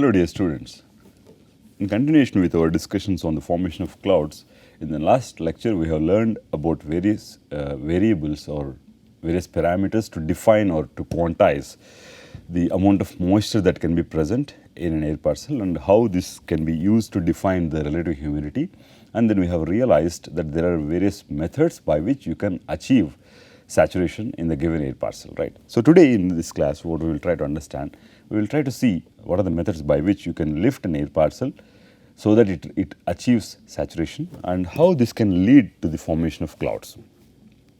Hello dear students. In continuation with our discussions on the formation of clouds, in the last lecture we have learned about various variables or various parameters to define or to quantize the amount of moisture that can be present in an air parcel and how this can be used to define the relative humidity. And then we have realized that there are various methods by which you can achieve saturation in the given air parcel, right. So, today in this class what we will try to understand, we will try to see what are the methods by which you can lift an air parcel so that it achieves saturation and how this can lead to the formation of clouds.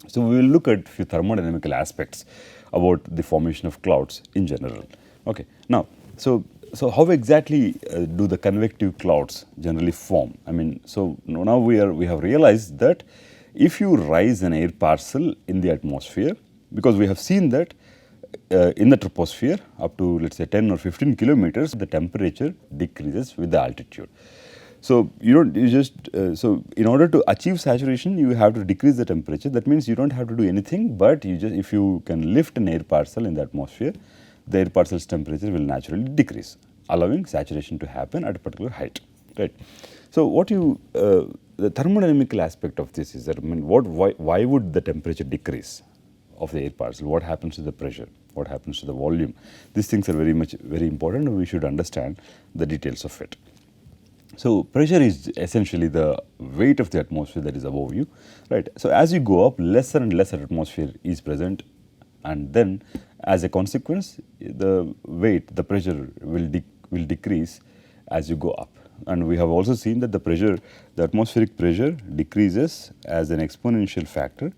So, we will look at few thermodynamical aspects about the formation of clouds in general. Okay. Now, so how exactly do the convective clouds generally form? I mean, so now we have realized that if you rise an air parcel in the atmosphere, because we have seen that in the troposphere up to let us say 10 or 15 kilometers, the temperature decreases with the altitude. So, so in order to achieve saturation, you have to decrease the temperature. That means you do not have to do anything, but you just, if you can lift an air parcel in the atmosphere, the air parcel's temperature will naturally decrease, allowing saturation to happen at a particular height, right. So, what you the thermodynamical aspect of this is that, I mean, why would the temperature decrease of the air parcel? What happens to the pressure? What happens to the volume? These things are very important, and we should understand the details of it. So, pressure is essentially the weight of the atmosphere that is above you, right. So, as you go up, lesser and lesser atmosphere is present, and then as a consequence the weight, the pressure will decrease as you go up. And we have also seen that the atmospheric pressure decreases as an exponential factor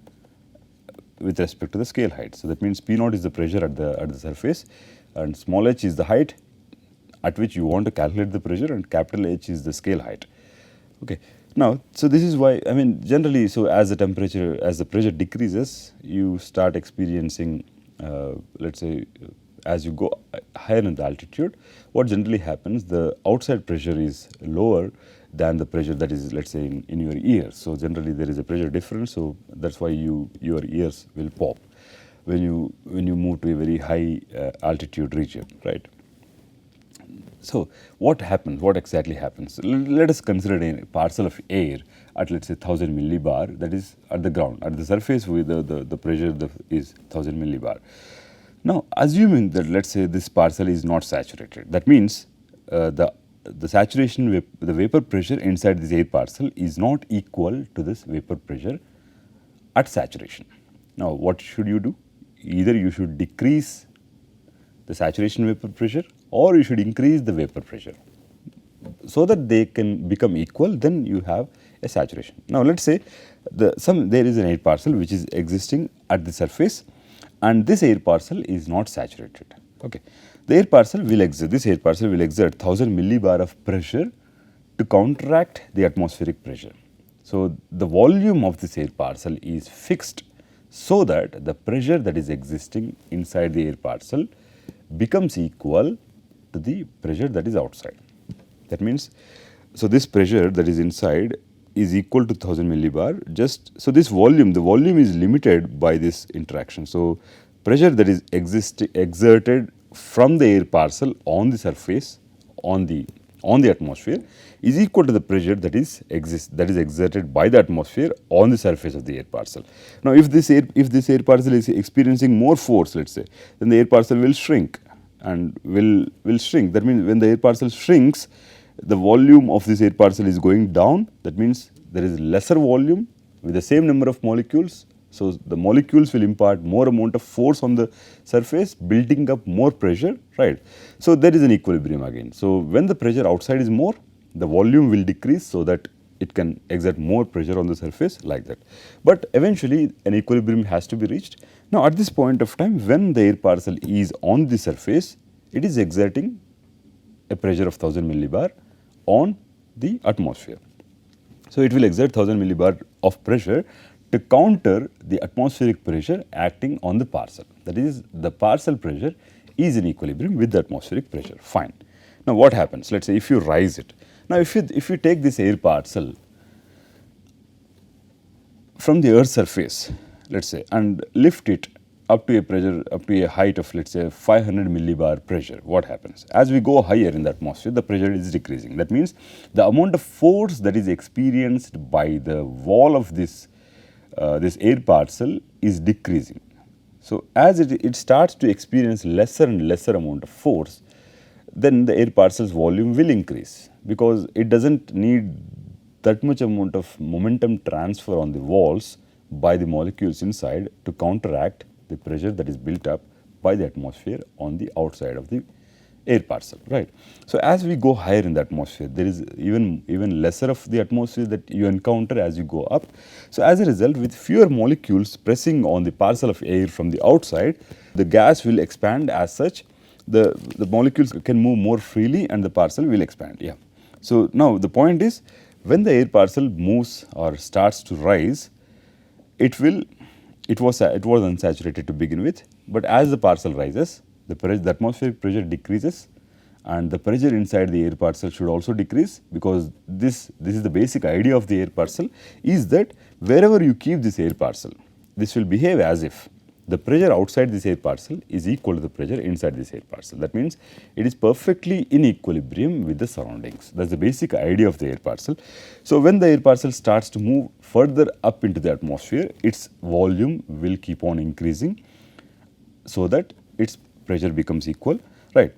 with respect to the scale height. So, that means P naught is the pressure at the surface, and small h is the height at which you want to calculate the pressure, and capital H is the scale height. Okay. Now, so this is why, I mean, generally, so as the pressure decreases, you start experiencing let us say as you go higher in the altitude, what generally happens, the outside pressure is lower than the pressure that is, let us say, in your ears. So, generally there is a pressure difference. So, that is why your ears will pop when you move to a very high altitude region, right. So, what happens? What exactly happens? Let us consider a parcel of air at, let us say, 1000 millibar, that is at the ground. At the surface with the pressure is 1000 millibar. Now, assuming that, let us say, this parcel is not saturated, that means the saturation the vapor pressure inside this air parcel is not equal to this vapor pressure at saturation. Now, what should you do? Either you should decrease the saturation vapor pressure, or you should increase the vapor pressure so that they can become equal, then you have a saturation. Now, let us say there is an air parcel which is existing at the surface, and this air parcel is not saturated. Okay. The air parcel will exert 1000 millibar of pressure to counteract the atmospheric pressure. So, the volume of this air parcel is fixed so that the pressure that is existing inside the air parcel becomes equal to the pressure that is outside. That means, so this pressure that is inside is equal to 1000 millibar, so this volume, the volume is limited by this interaction. So, pressure that is exerted from the air parcel on the surface on the atmosphere is equal to the pressure that is exerted by the atmosphere on the surface of the air parcel. Now, if this air parcel is experiencing more force, let us say, then the air parcel will shrink and will shrink. That means, when the air parcel shrinks, the volume of this air parcel is going down. That means, there is lesser volume with the same number of molecules. So, the molecules will impart more amount of force on the surface, building up more pressure, right. So, there is an equilibrium again. So, when the pressure outside is more, the volume will decrease so that it can exert more pressure on the surface, like that. But eventually an equilibrium has to be reached. Now, at this point of time, when the air parcel is on the surface, it is exerting a pressure of 1000 millibar on the atmosphere. So, it will exert 1000 millibar of pressure to counter the atmospheric pressure acting on the parcel. That is, the parcel pressure is in equilibrium with the atmospheric pressure. Fine. Now, what happens? Let us say if you rise it. Now, if you take this air parcel from the earth's surface, let us say, and lift it up to a pressure, up to a height of, let's say, 500 millibar pressure, what happens? As we go higher in the atmosphere, the pressure is decreasing. That means the amount of force that is experienced by the wall of this air parcel is decreasing. So as it starts to experience lesser and lesser amount of force, then the air parcel's volume will increase, because it doesn't need that much amount of momentum transfer on the walls by the molecules inside to counteract the pressure that is built up by the atmosphere on the outside of the air parcel, right? So as we go higher in the atmosphere, there is even lesser of the atmosphere that you encounter as you go up. So as a result, with fewer molecules pressing on the parcel of air from the outside, the gas will expand. As such, the molecules can move more freely and the parcel will expand. Yeah. So now the point is, when the air parcel moves or starts to rise, it was unsaturated to begin with, but as the parcel rises, the atmospheric pressure decreases, and the pressure inside the air parcel should also decrease, because this is the basic idea of the air parcel, is that wherever you keep this air parcel, this will behave as if the pressure outside this air parcel is equal to the pressure inside this air parcel. That means it is perfectly in equilibrium with the surroundings. That's the basic idea of the air parcel. So when the air parcel starts to move further up into the atmosphere, its volume will keep on increasing so that its pressure becomes equal, right?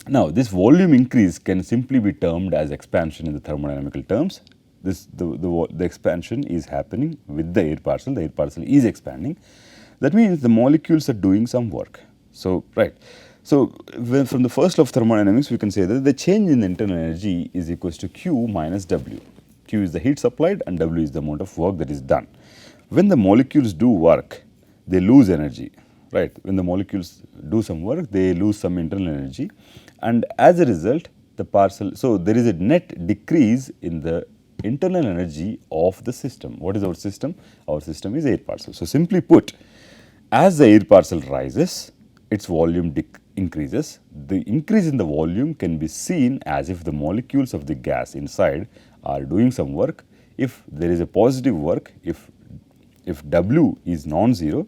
Now, this volume increase can simply be termed as expansion in the thermodynamical terms. The expansion is happening with the air parcel is expanding. That means the molecules are doing some work. So, right. So, from the first law of thermodynamics, we can say that the change in the internal energy is equals to Q minus W. Q is the heat supplied and W is the amount of work that is done. When the molecules do work, they lose energy, right? When the molecules do some work, they lose some internal energy, and as a result, the parcel, so there is a net decrease in the internal energy of the system. What is our system? Our system is air parcel. So, simply put, as the air parcel rises, its volume increases. The increase in the volume can be seen as if the molecules of the gas inside are doing some work. If there is a positive work, if W is non-zero,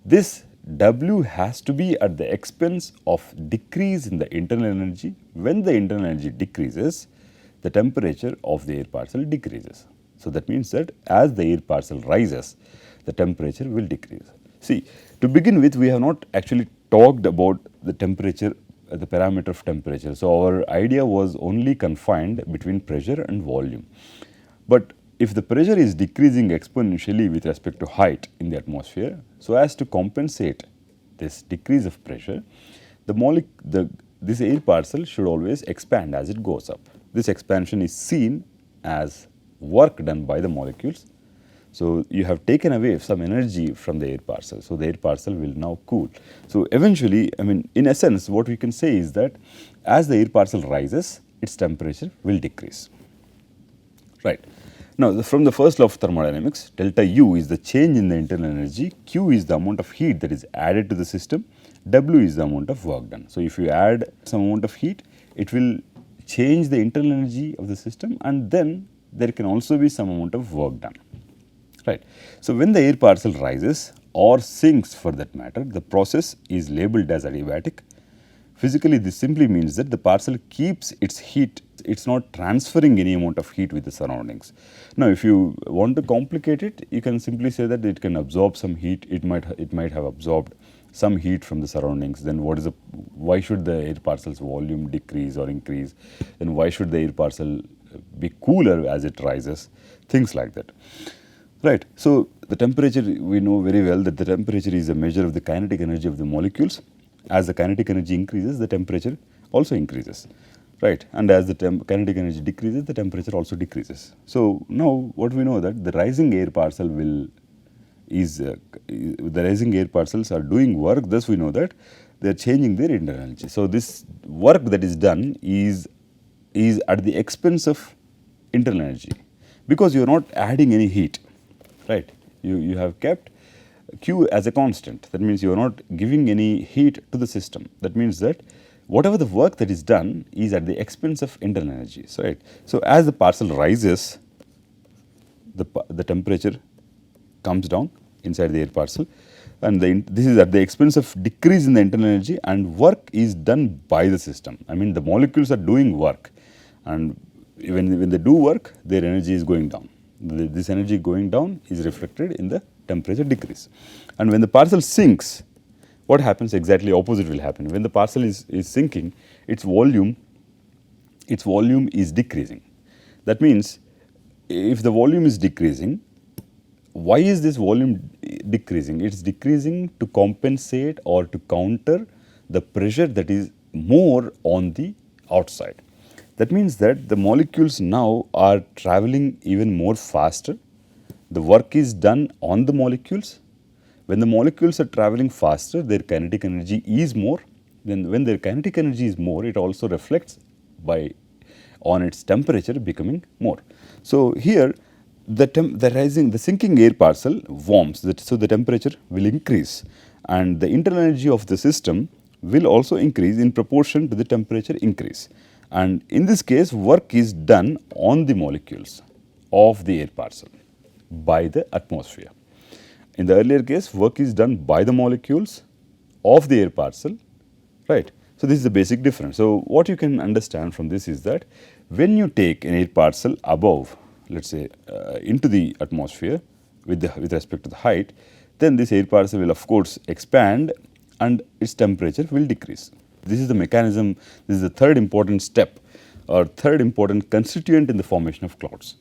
this W has to be at the expense of decrease in the internal energy. When the internal energy decreases, the temperature of the air parcel decreases. So, that means that as the air parcel rises, the temperature will decrease. See, to begin with, we have not actually talked about the temperature, the parameter of temperature. So, our idea was only confined between pressure and volume. But if the pressure is decreasing exponentially with respect to height in the atmosphere, so as to compensate this decrease of pressure, this air parcel should always expand as it goes up. This expansion is seen as work done by the molecules. So, you have taken away some energy from the air parcel. So, the air parcel will now cool. So, eventually, I mean, in essence, what we can say is that as the air parcel rises, its temperature will decrease, right? Now, from the first law of thermodynamics, delta U is the change in the internal energy, Q is the amount of heat that is added to the system, W is the amount of work done. So, if you add some amount of heat, it will change the internal energy of the system, and then there can also be some amount of work done, right? So, when the air parcel rises or sinks for that matter, the process is labeled as adiabatic. Physically, this simply means that the parcel keeps its heat, it is not transferring any amount of heat with the surroundings. Now, if you want to complicate it, you can simply say that it can absorb some heat, it might have absorbed some heat from the surroundings. Then why should the air parcel's volume decrease or increase? Then why should the air parcel be cooler as it rises? Things like that. Right. So, the temperature, we know very well that the temperature is a measure of the kinetic energy of the molecules. As the kinetic energy increases, the temperature also increases, right? And as the kinetic energy decreases, the temperature also decreases. So, now what we know that the rising air parcel the rising air parcels are doing work, thus we know that they are changing their internal energy. So, this work that is done is at the expense of internal energy, because you are not adding any heat, right? You have kept Q as a constant. That means you are not giving any heat to the system. That means that whatever the work that is done is at the expense of internal energy, right? So, as the parcel rises, the temperature comes down inside the air parcel. and this is at the expense of decrease in the internal energy, and work is done by the system. I mean, the molecules are doing work, and when they do work, their energy is going down. This energy going down is reflected in the temperature decrease. And when the parcel sinks, what happens? Exactly opposite will happen. When the parcel is sinking, its volume is decreasing. That means if the volume is decreasing, why is this volume decreasing? It is decreasing to compensate or to counter the pressure that is more on the outside. That means that the molecules now are traveling even more faster. The work is done on the molecules. When the molecules are traveling faster, their kinetic energy is more. Then when their kinetic energy is more, it also reflects on its temperature becoming more. So here the sinking air parcel warms, so the temperature will increase, and the internal energy of the system will also increase in proportion to the temperature increase. And in this case, work is done on the molecules of the air parcel by the atmosphere. In the earlier case, work is done by the molecules of the air parcel, right? So this is the basic difference. So what you can understand from this is that when you take an air parcel above, let's say into the atmosphere with respect to the height, then this air parcel will of course expand and its temperature will decrease. This is the mechanism. This is the third important step or third important constituent in the formation of clouds,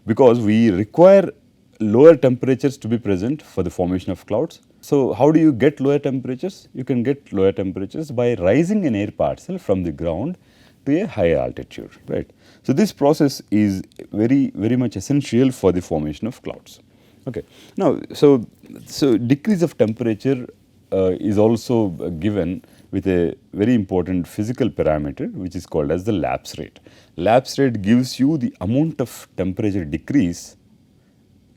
because we require lower temperatures to be present for the formation of clouds. So how do you get lower temperatures? You can get lower temperatures by rising an air parcel from the ground to a higher altitude, right? So this process is very much essential for the formation of clouds. Okay. Now, so decrease of temperature is also given with a very important physical parameter, which is called as the lapse rate. Lapse rate gives you the amount of temperature decrease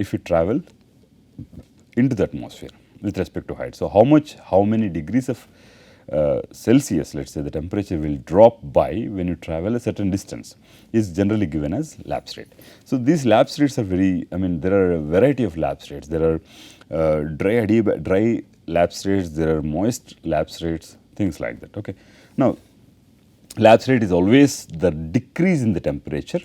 if you travel into the atmosphere with respect to height. So how many degrees of Celsius, let's say, the temperature will drop by when you travel a certain distance is generally given as lapse rate. So these lapse rates are there are a variety of lapse rates. There are dry lapse rates, there are moist lapse rates, things like that. Okay. Now, lapse rate is always the decrease in the temperature,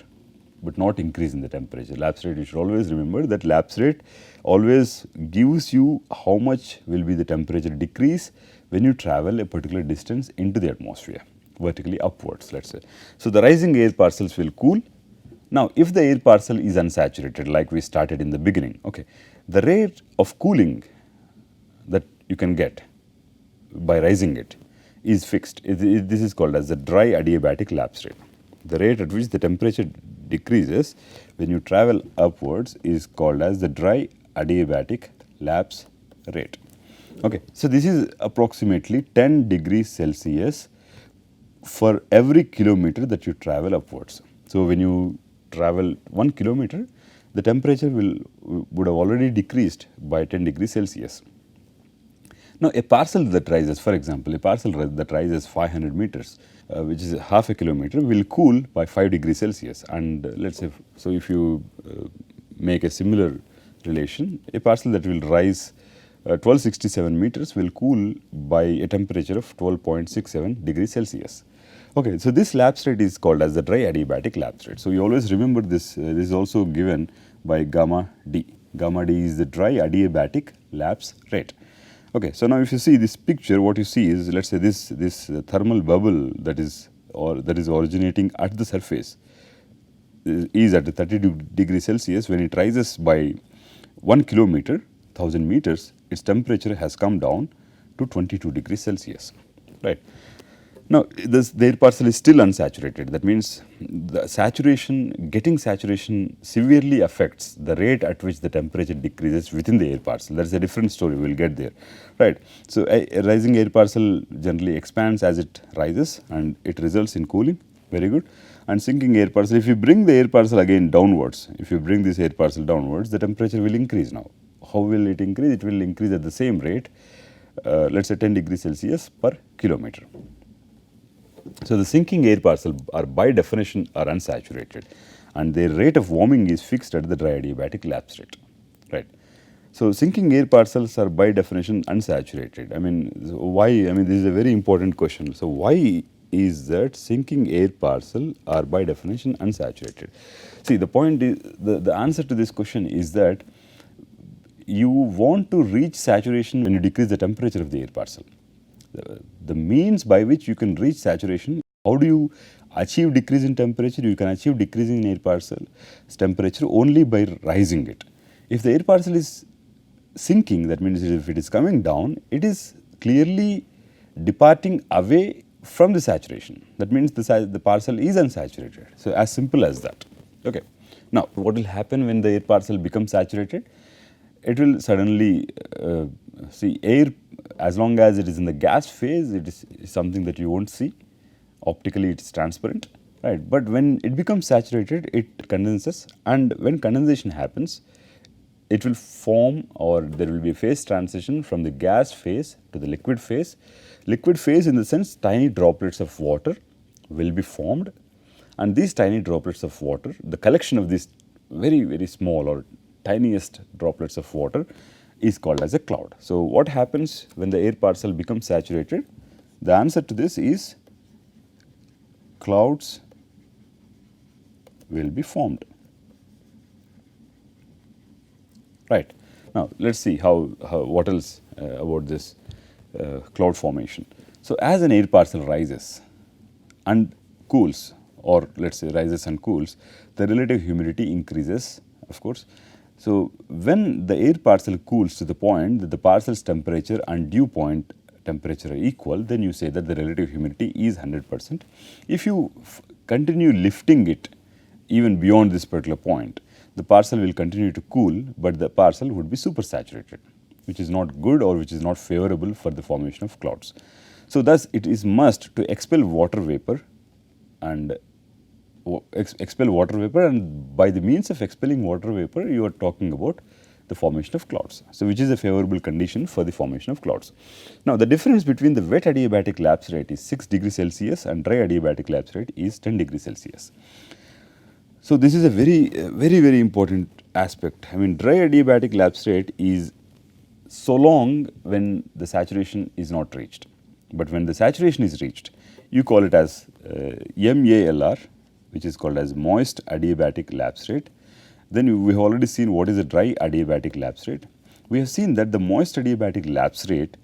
but not increase in the temperature. Lapse rate, you should always remember that lapse rate always gives you how much will be the temperature decrease when you travel a particular distance into the atmosphere, vertically upwards, let's say. So the rising air parcels will cool. Now, if the air parcel is unsaturated, like we started in the beginning, okay, the rate of cooling that you can get by rising it is fixed. This is called as the dry adiabatic lapse rate. The rate at which the temperature decreases when you travel upwards is called as the dry adiabatic lapse rate. Okay. So this is approximately 10 degrees Celsius for every kilometer that you travel upwards. So when you travel 1 kilometer, the temperature would have already decreased by 10 degrees Celsius. Now, a parcel that rises, for example, a parcel that rises 500 meters, which is half a kilometer, will cool by 5 degrees Celsius. And let's say, so if you make a similar relation, a parcel that will rise 1267 meters will cool by a temperature of 12.67 degrees Celsius. Okay, so this lapse rate is called as the dry adiabatic lapse rate. So you always remember this. This is also given by gamma D. Gamma D is the dry adiabatic lapse rate. Okay, so now if you see this picture, what you see is, let's say this thermal bubble that is originating at the surface is at 30 degrees Celsius. When it rises by 1 kilometer, 1000 meters, its temperature has come down to 22 degrees Celsius, right? Now, the air parcel is still unsaturated. That means getting saturation severely affects the rate at which the temperature decreases within the air parcel. That is a different story. We will get there, right? So a rising air parcel generally expands as it rises, and it results in cooling. Very good. And sinking air parcel, if you bring the air parcel again downwards, if you bring this air parcel downwards, the temperature will increase now. How will it increase? It will increase at the same rate, let's say 10 degrees Celsius per kilometer. So the sinking air parcel are by definition are unsaturated, and their rate of warming is fixed at the dry adiabatic lapse rate, right? So sinking air parcels are by definition unsaturated. I mean, why? I mean, this is a very important question. So why is that sinking air parcel are by definition unsaturated? See, the point is, the answer to this question is that you want to reach saturation when you decrease the temperature of the air parcel. The means by which you can reach saturation, how do you achieve decrease in temperature? You can achieve decrease in air parcel's temperature only by rising it. If the air parcel is sinking, that means if it is coming down, it is clearly departing away from the saturation. That means the parcel is unsaturated. So as simple as that. Okay. Now, what will happen when the air parcel becomes saturated? It will suddenly see air, as long as it is in the gas phase, it is something that you won't see. Optically, it is transparent, right? But when it becomes saturated, it condenses, and when condensation happens, it will form, or there will be a phase transition from the gas phase to the liquid phase. Liquid phase, in the sense, tiny droplets of water will be formed, and these tiny droplets of water, the collection of these very, very small or tiniest droplets of water is called as a cloud. So what happens when the air parcel becomes saturated? The answer to this is clouds will be formed. Right. Now let us see what else about this cloud formation. So as an air parcel rises and cools, or let us say rises and cools, the relative humidity increases, of course. So when the air parcel cools to the point that the parcel's temperature and dew point temperature are equal, then you say that the relative humidity is 100%. If you continue lifting it even beyond this particular point, the parcel will continue to cool, but the parcel would be supersaturated, which is not good or which is not favorable for the formation of clouds. So thus it is must to expel water vapor, and by the means of expelling water vapor, you are talking about the formation of clouds. So which is a favorable condition for the formation of clouds. Now the difference between the wet adiabatic lapse rate is 6 degrees Celsius and dry adiabatic lapse rate is 10 degrees Celsius. So this is a very important aspect. I mean, dry adiabatic lapse rate is so long when the saturation is not reached. But when the saturation is reached, you call it as MALR, which is called as moist adiabatic lapse rate. Then we have already seen what is the dry adiabatic lapse rate. We have seen that the moist adiabatic lapse rate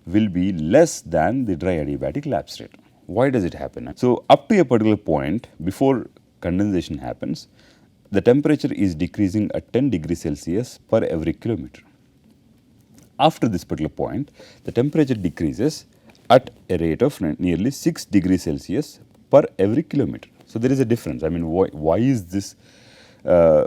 will be less than the dry adiabatic lapse rate. Why does it happen? So up to a particular point, before condensation happens, the temperature is decreasing at 10 degrees Celsius per every kilometer. After this particular point, the temperature decreases at a rate of nearly 6 degrees Celsius per every kilometer. So there is a difference. I mean, why is this? The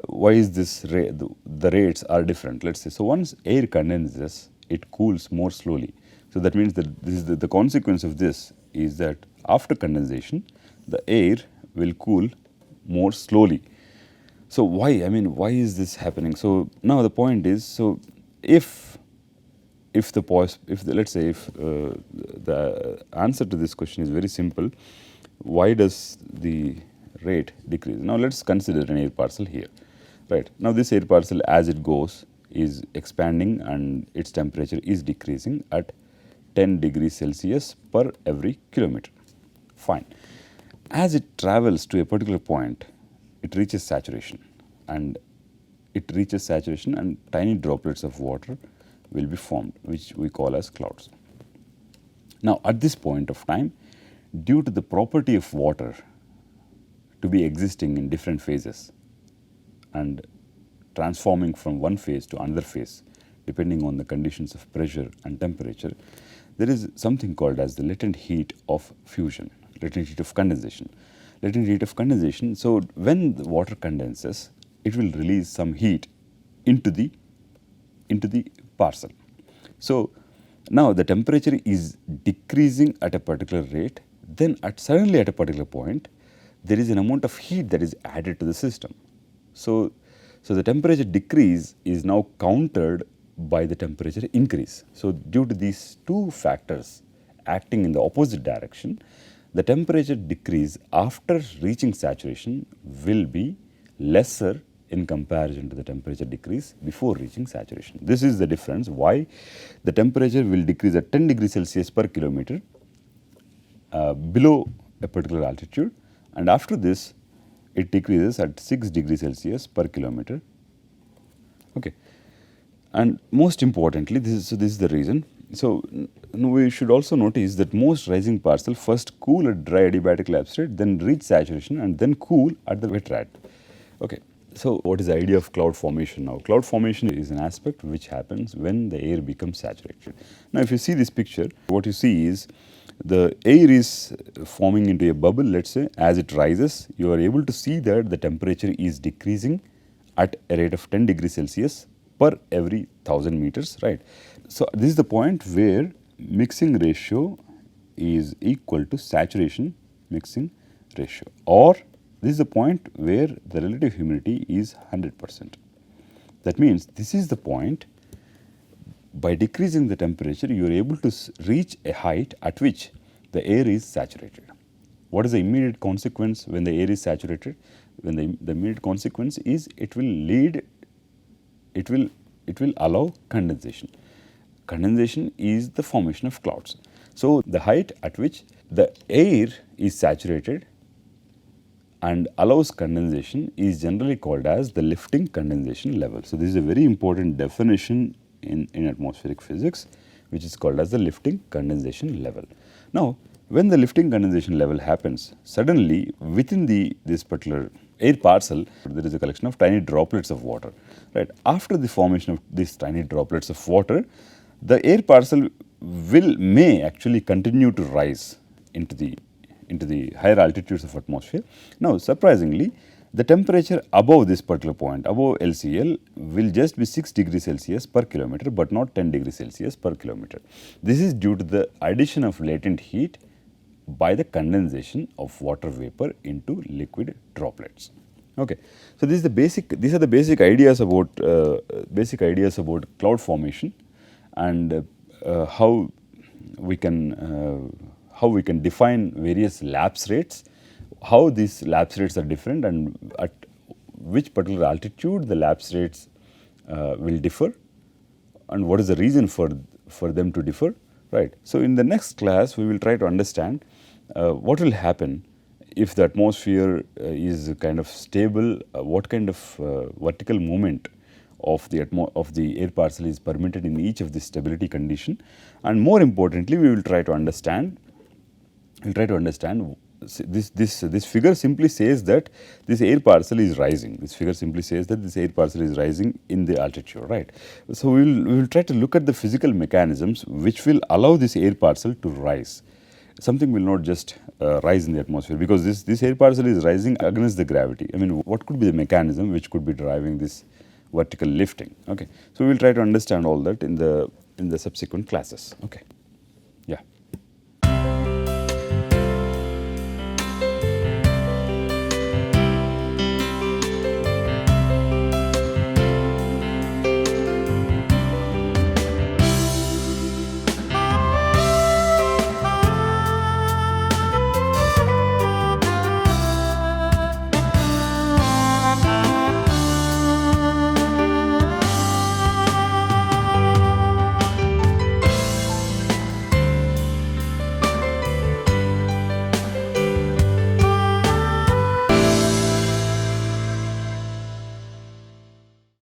rates are different? Let's say, so once air condenses, it cools more slowly. So that means that this is the consequence of this is that after condensation, the air will cool more slowly. So why? I mean, why is this happening? So now the point is, so if the answer to this question is very simple, why does the rate decrease? Now let us consider an air parcel here, right? Now this air parcel, as it goes, is expanding and its temperature is decreasing at 10 degrees Celsius per every kilometer. Fine. As it travels to a particular point, it reaches saturation, and tiny droplets of water will be formed, which we call as clouds. Now at this point of time, due to the property of water to be existing in different phases and transforming from one phase to another phase depending on the conditions of pressure and temperature, there is something called as the latent heat of fusion, latent heat of condensation. Latent heat of condensation, so when the water condenses, it will release some heat into the parcel. So now the temperature is decreasing at a particular rate, then suddenly at a particular point, there is an amount of heat that is added to the system. So the temperature decrease is now countered by the temperature increase. So due to these two factors acting in the opposite direction, the temperature decrease after reaching saturation will be lesser in comparison to the temperature decrease before reaching saturation. This is the difference why the temperature will decrease at 10 degrees Celsius per kilometer below a particular altitude, and after this it decreases at 6 degrees Celsius per kilometer. Okay. And most importantly, this is the reason. So, we should also notice that most rising parcel first cool at dry adiabatic lapse rate, then reach saturation and then cool at the wet rate. Okay. So, what is the idea of cloud formation now? Cloud formation is an aspect which happens when the air becomes saturated. Now, if you see this picture, what you see is the air is forming into a bubble, let us say. As it rises, you are able to see that the temperature is decreasing at a rate of 10 degrees Celsius per every 1000 meters, right. So, this is the point where mixing ratio is equal to saturation mixing ratio, or this is the point where the relative humidity is 100%. That means, this is the point by decreasing the temperature you are able to reach a height at which the air is saturated. What is the immediate consequence when the air is saturated? When the immediate consequence is it will allow condensation. Condensation is the formation of clouds. So, the height at which the air is saturated and allows condensation is generally called as the lifting condensation level. So, this is a very important definition in atmospheric physics, which is called as the lifting condensation level. Now, when the lifting condensation level happens, suddenly within this particular air parcel, there is a collection of tiny droplets of water, right. After the formation of these tiny droplets of water, the air parcel may actually continue to rise into the higher altitudes of atmosphere. Now, surprisingly, the temperature above this particular point, above LCL, will just be 6 degrees Celsius per kilometer, but not 10 degrees Celsius per kilometer. This is due to the addition of latent heat by the condensation of water vapor into liquid droplets. Okay. So, these are the basic ideas about cloud formation, and how we can define various lapse rates, how these lapse rates are different, and at which particular altitude the lapse rates will differ, and what is the reason for them to differ, right. So, in the next class we will try to understand what will happen if the atmosphere is kind of stable, what kind of vertical movement of the air parcel is permitted in each of the stability condition, and more importantly we will try to understand this figure simply says that this air parcel is rising. This figure simply says that this air parcel is rising in the altitude, right. So, we will try to look at the physical mechanisms which will allow this air parcel to rise. Something will not just rise in the atmosphere, because this air parcel is rising against the gravity. I mean, what could be the mechanism which could be driving this vertical lifting? Okay. So, we will try to understand all that in the subsequent classes. Okay.